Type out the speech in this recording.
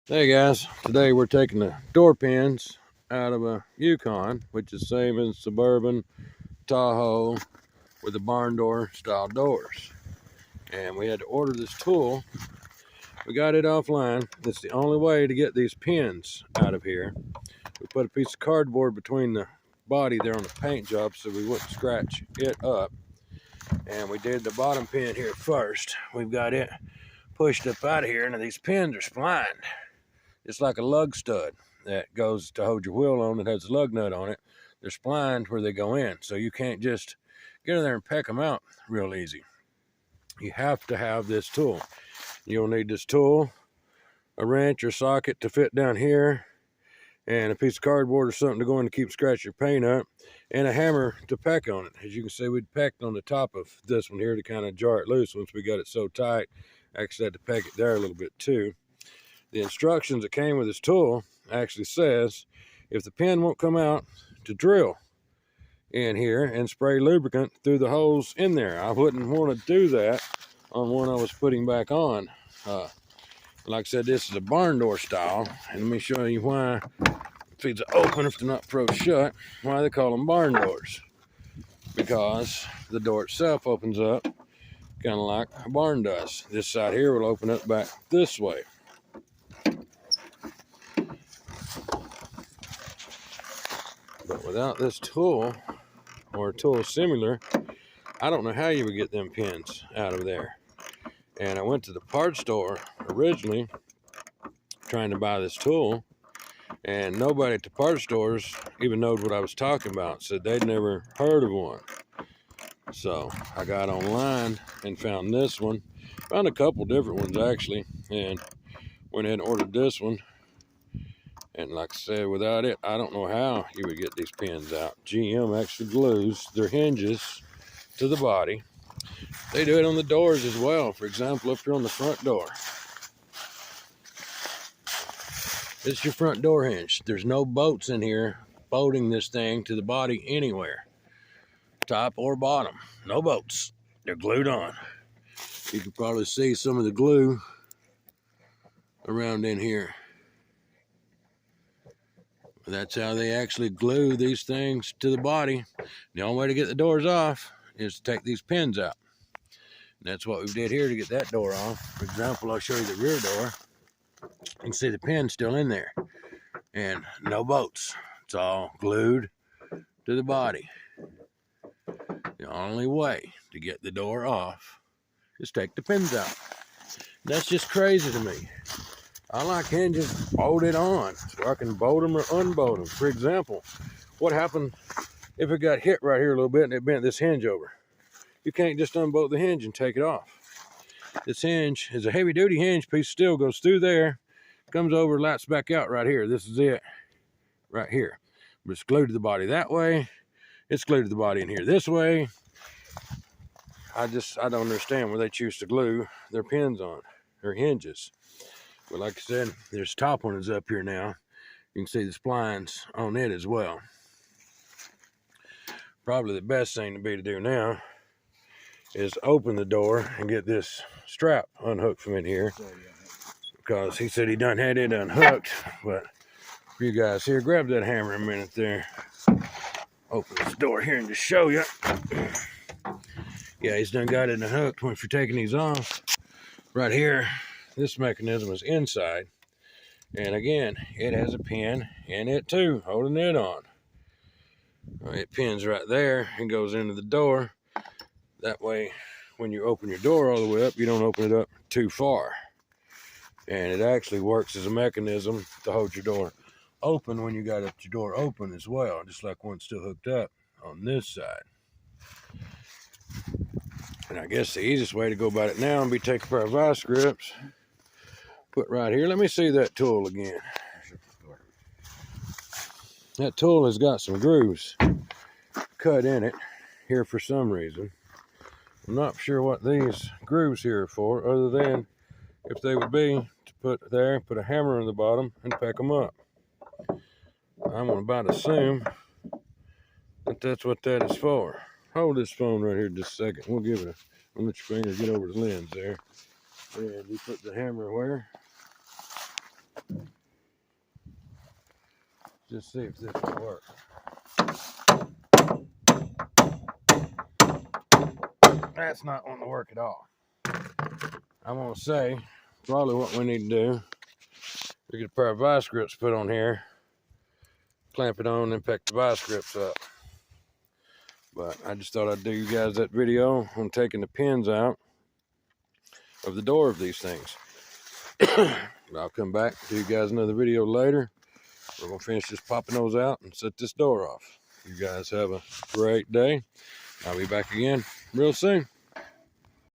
Hey guys, today we're taking the door pins out of a Yukon, which is the same as Suburban Tahoe with the barn door style doors. And we had to order this tool. We got it offline. It's the only way to get these pins out of here. We put a piece of cardboard between the body there on the paint job so we wouldn't scratch it up. And we did the bottom pin here first. We've got it pushed up out of here, and these pins are splined. It's like a lug stud that goes to hold your wheel on that has a lug nut on it. They're splined where they go in, so you can't just get in there and peck them out real easy. You have to have this tool. You'll need this tool, a wrench or socket to fit down here, and a piece of cardboard or something to go in to keep scratching your paint up, and a hammer to peck on it. As you can see, we'd pecked on the top of this one here to kind of jar it loose. Once we got it so tight, I actually had to peck it there a little bit too. The instructions that came with this tool actually says if the pin won't come out, to drill in here and spray lubricant through the holes in there. I wouldn't want to do that on one I was putting back on. Like I said, this is a barn door style, and let me show you why. If it's open, if they're not pro shut, why they call them barn doors. Because the door itself opens up kind of like a barn does. This side here will open up back this way. But without this tool, or a tool similar, I don't know how you would get them pins out of there. And I went to the parts store originally trying to buy this tool, and nobody at the parts stores even knowed what I was talking about. Said they'd never heard of one. So I got online and found this one. Found a couple different ones actually, and went ahead and ordered this one. And like I said, without it, I don't know how you would get these pins out. GM actually glues their hinges to the body. They do it on the doors as well. For example, up here on the front door. This is your front door hinge. There's no bolts in here bolting this thing to the body anywhere. Top or bottom. No bolts. They're glued on. You can probably see some of the glue around in here. That's how they actually glue these things to the body. The only way to get the doors off is to take these pins out. And that's what we did here to get that door off. For example, I'll show you the rear door. You can see the pin still in there. And no bolts. It's all glued to the body. The only way to get the door off is take the pins out. That's just crazy to me. I like hinges bolted on so I can bolt them or unbolt them. For example, what happened if it got hit right here a little bit and it bent this hinge over? You can't just unbolt the hinge and take it off. This hinge is a heavy duty hinge piece of steel, goes through there, comes over, lats back out right here. This is it right here. But it's glued to the body that way. It's glued to the body in here this way. I don't understand where they choose to glue their pins on, their hinges. But like I said, this top one is up here now. You can see the splines on it as well. Probably the best thing to do now is open the door and get this strap unhooked from in here. Because he said he done had it unhooked. But for you guys here, grab that hammer a minute there. Open this door here and just show you. Yeah, he's done got it unhooked. If you're taking these off, right here, this mechanism is inside, and again, it has a pin in it too, holding it on. It pins right there and goes into the door. That way, when you open your door all the way up, you don't open it up too far. And it actually works as a mechanism to hold your door open when you got your door open as well, just like one still hooked up on this side. And I guess the easiest way to go about it now would be take a pair of vice grips, put right here. Let me see that tool again. That tool has got some grooves cut in it here for some reason. I'm not sure what these grooves here are for, other than if they would be to put there, put a hammer on the bottom and peck them up. I'm gonna about assume that that's what that is for. Hold this phone right here just a second. We'll give it a, let your finger get over the lens there. And you put the hammer where? Just see if this will work. That's not wanting to work at all. I'm gonna say probably what we need to do is get a pair of vice grips put on here, clamp it on, and pick the vice grips up. But I just thought I'd do you guys that video on taking the pins out of the door of these things. I'll come back to you guys another video later. We're gonna finish just popping those out and set this door off. You guys have a great day. I'll be back again real soon.